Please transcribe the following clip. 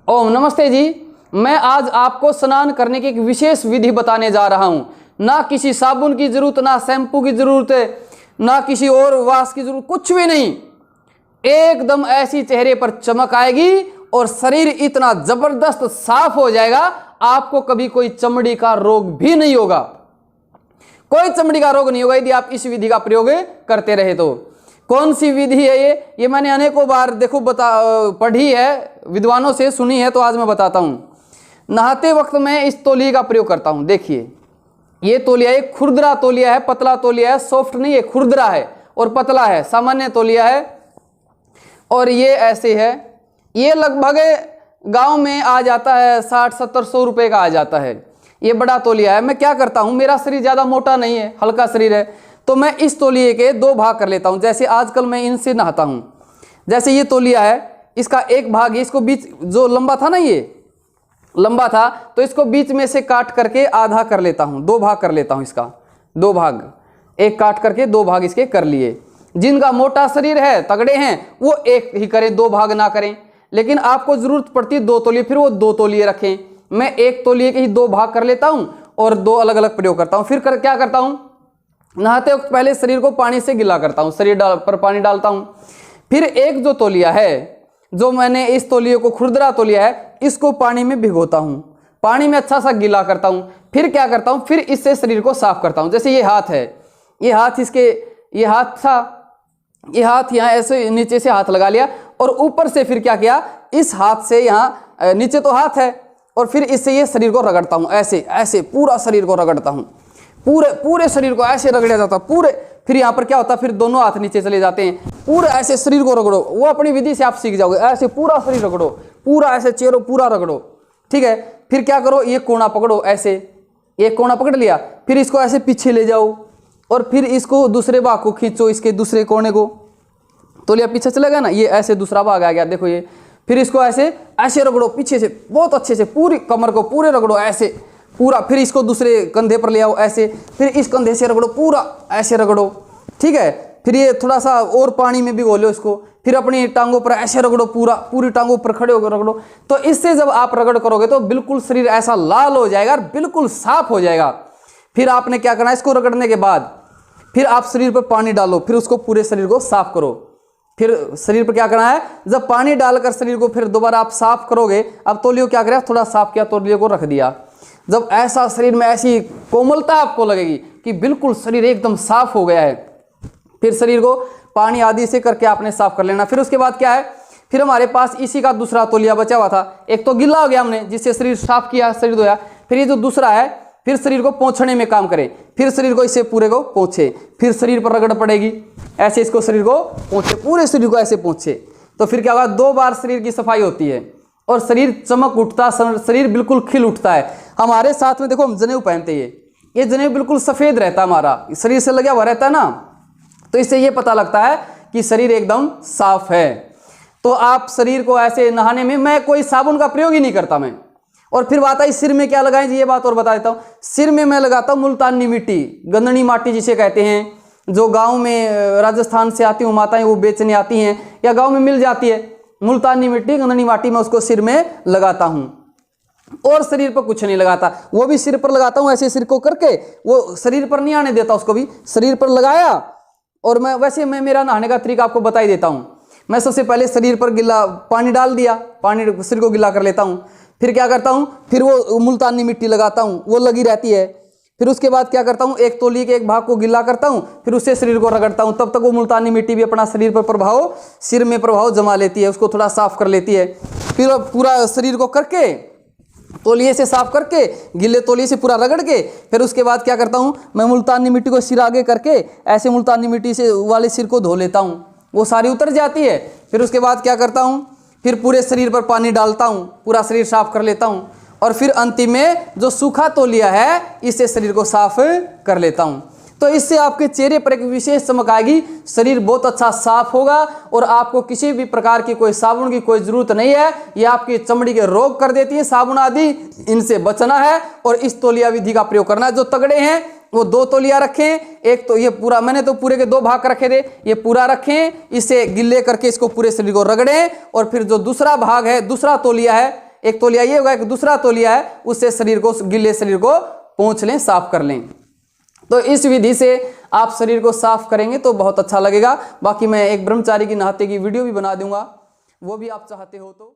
ओम नमस्ते जी। मैं आज आपको स्नान करने की एक विशेष विधि बताने जा रहा हूँ। ना किसी साबुन की जरूरत, ना शैम्पू की जरूरत है, ना किसी और वाश की जरूरत, कुछ भी नहीं। एकदम ऐसी चेहरे पर चमक आएगी और शरीर इतना जबरदस्त साफ हो जाएगा, आपको कभी कोई चमड़ी का रोग भी नहीं होगा। कोई चमड़ी का रोग नहीं होगा यदि आप इस विधि का प्रयोग करते रहे तो। कौन सी विधि है ये मैंने अनेकों बार पढ़ी है, विद्वानों से सुनी है, तो आज मैं बताता हूं। नहाते वक्त मैं इस तौलिए का प्रयोग करता हूं। देखिए, ये तौलिया एक खुरदरा तौलिया है, पतला तौलिया है, सॉफ्ट नहीं है, खुरदरा है और पतला है, सामान्य तौलिया है। और ये ऐसे है, ये लगभग गांव में आ जाता है 60-70-100 रुपए का आ जाता है। ये बड़ा तौलिया है। मैं क्या करता हूं, मेरा शरीर ज्यादा मोटा नहीं है, हल्का शरीर है, तो मैं इस तौलिए के दो भाग कर लेता हूं। जैसे आजकल मैं इनसे नहाता हूं, जैसे ये तौलिया है, इसका एक भाग, इसको बीच जो लंबा था ना, ये लंबा था, तो इसको बीच में से काट करके आधा कर लेता हूं, दो भाग कर लेता हूं। इसका दो भाग, एक काट करके दो भाग इसके कर लिए। जिनका मोटा शरीर है, तगड़े हैं, वो एक ही करें, दो भाग ना करें। लेकिन आपको जरूरत पड़ती है दो तौलिए, फिर वो दो तौलिए रखें। मैं एक तौलिए के ही दो भाग कर लेता हूं और दो अलग अलग प्रयोग करता हूं। फिर क्या करता हूं, नहाते वक्त पहले शरीर को पानी से गिला करता हूं, शरीर पर पानी डालता हूं। फिर एक जो तौलिया है, जो मैंने इस तौलिए को खुरदरा तौलिया है, इसको पानी में भिगोता हूं, पानी में अच्छा सा गिला करता हूं। फिर क्या करता हूं, फिर इससे शरीर को साफ करता हूं। जैसे ये हाथ है, ये हाथ, इसके ये हाथ था, ये हाथ यहाँ ऐसे नीचे से हाथ लगा लिया और ऊपर से फिर क्या किया, इस हाथ से यहाँ नीचे तो हाथ है और फिर इससे ये शरीर को रगड़ता हूँ, ऐसे ऐसे पूरा शरीर को रगड़ता हूँ, पूरे शरीर को ऐसे रगड़ा जाता पूरे। फिर यहाँ पर क्या होता है, फिर दोनों हाथ नीचे चले जाते हैं, पूरे ऐसे शरीर को रगड़ो। वो अपनी विधि से आप सीख जाओगे, ऐसे पूरा शरीर रगड़ो, पूरा ऐसे चेहरा पूरा रगड़ो, ठीक है। फिर क्या करो, ये कोना पकड़ो, ऐसे एक कोना पकड़ लिया, फिर इसको ऐसे पीछे ले जाओ और फिर इसको दूसरे भाग को खींचो, इसके दूसरे कोने को, तौलिया पीछे चलेगा ना, ये ऐसे दूसरा भाग आ गया, देखो ये। फिर इसको ऐसे ऐसे रगड़ो पीछे से, बहुत अच्छे से, पूरी कमर को पूरे रगड़ो ऐसे पूरा। फिर इसको दूसरे कंधे पर ले आओ ऐसे, फिर इस कंधे से रगड़ो पूरा, ऐसे रगड़ो, ठीक है। फिर ये थोड़ा सा और पानी में भिगो लो इसको, फिर अपनी टांगों पर ऐसे रगड़ो, पूरी टांगों पर खड़े होकर रगड़ो। तो इससे जब आप रगड़ करोगे तो बिल्कुल शरीर ऐसा लाल हो जाएगा और बिल्कुल साफ हो जाएगा। फिर आपने क्या करना है, इसको रगड़ने के बाद फिर आप शरीर पर पानी डालो, फिर उसको पूरे शरीर को साफ करो। फिर शरीर पर क्या करना है, जब पानी डालकर शरीर को फिर दोबारा आप साफ करोगे, अब तौलिए को क्या करें, थोड़ा साफ किया, तौलिए को रख दिया। जब ऐसा शरीर में ऐसी कोमलता आपको लगेगी कि बिल्कुल शरीर एकदम साफ हो गया है, फिर शरीर को पानी आदि से करके आपने साफ कर लेना। फिर उसके बाद क्या है, फिर हमारे पास इसी का दूसरा तौलिया बचा हुआ था। एक तो गिला हो गया हमने, जिससे शरीर साफ किया, शरीर धोया। फिर ये जो दूसरा है, फिर शरीर को पोंछने में काम करे, फिर शरीर को इससे पूरे को पोंछे, फिर शरीर पर रगड़ पड़ेगी, ऐसे इसको शरीर को पोंछे, पूरे शरीर को ऐसे पोंछे। तो फिर क्या होगा, 2 बार शरीर की सफाई होती है और शरीर चमक उठता, शरीर बिल्कुल खिल उठता है। हमारे साथ में देखो हम जनेऊ पहनते हैं, ये जनेऊ बिल्कुल सफेद रहता है, हमारा शरीर से लगा हुआ रहता है ना, तो इससे ये पता लगता है कि शरीर एकदम साफ है। तो आप शरीर को ऐसे नहाने में, मैं कोई साबुन का प्रयोग ही नहीं करता मैं। और फिर बात आई सिर में क्या लगाएं जी, ये बात और बता देता हूँ। सिर में मैं लगाता हूँ मुल्तानी मिट्टी, गंदनी माटी जिसे कहते हैं, जो गांव में राजस्थान से आती हूँ माताएं, वो बेचने आती हैं या गांव में मिल जाती है मुल्तानी मिट्टी, गंदनी माटी, में उसको सिर में लगाता हूँ। और शरीर पर कुछ नहीं लगाता, वो भी सिर पर लगाता हूँ, ऐसे सिर को करके, वो शरीर पर नहीं आने देता, उसको भी शरीर पर लगाया। और मैं मेरा नहाने का तरीका आपको बता ही देता हूँ। मैं सबसे पहले शरीर पर गिला पानी डाल दिया, पानी सिर को गिला कर लेता हूँ। फिर क्या करता हूँ, फिर वो मुल्तानी मिट्टी लगाता हूँ, वो लगी रहती है। फिर उसके बाद क्या करता हूँ, एक तौलिए के एक भाग को गिला करता हूँ, फिर उससे शरीर को रगड़ता हूँ। तब तक वो मुल्तानी मिट्टी भी अपना शरीर पर प्रभाव, सिर में प्रभाव जमा लेती है, उसको थोड़ा साफ कर लेती है। फिर पूरा शरीर को करके, तौलिए से साफ करके, गिले तौलिए से पूरा रगड़ के, फिर उसके बाद क्या करता हूँ, मैं मुल्तानी मिट्टी को सिर आगे करके ऐसे मुल्तानी मिट्टी से वाले सिर को धो लेता हूँ, वो सारी उतर जाती है। फिर उसके बाद क्या करता हूँ, फिर पूरे शरीर पर पानी डालता हूँ, पूरा शरीर साफ कर लेता हूँ। और फिर अंतिम में जो सूखा तौलिया है, इससे शरीर को साफ कर लेता हूँ। तो इससे आपके चेहरे पर एक विशेष चमक आएगी, शरीर बहुत अच्छा साफ होगा और आपको किसी भी प्रकार की कोई साबुन की कोई जरूरत नहीं है। ये आपकी चमड़ी के रोग कर देती है साबुन आदि, इनसे बचना है और इस तौलिया विधि का प्रयोग करना है। जो तगड़े हैं वो 2 तौलिया रखें, एक तो ये पूरा, मैंने तो पूरे के 2 भाग रखे थे, ये पूरा रखें, इसे गिल्ले करके इसको पूरे शरीर को रगड़ें। और फिर जो दूसरा भाग है, दूसरा तौलिया है, एक तौलिया ये होगा, एक दूसरा तौलिया है, उससे शरीर को, गिले शरीर को पोंछ लें, साफ कर लें। तो इस विधि से आप शरीर को साफ करेंगे तो बहुत अच्छा लगेगा। बाकी मैं एक ब्रह्मचारी की नहाते की वीडियो भी बना दूंगा, वो भी आप चाहते हो तो।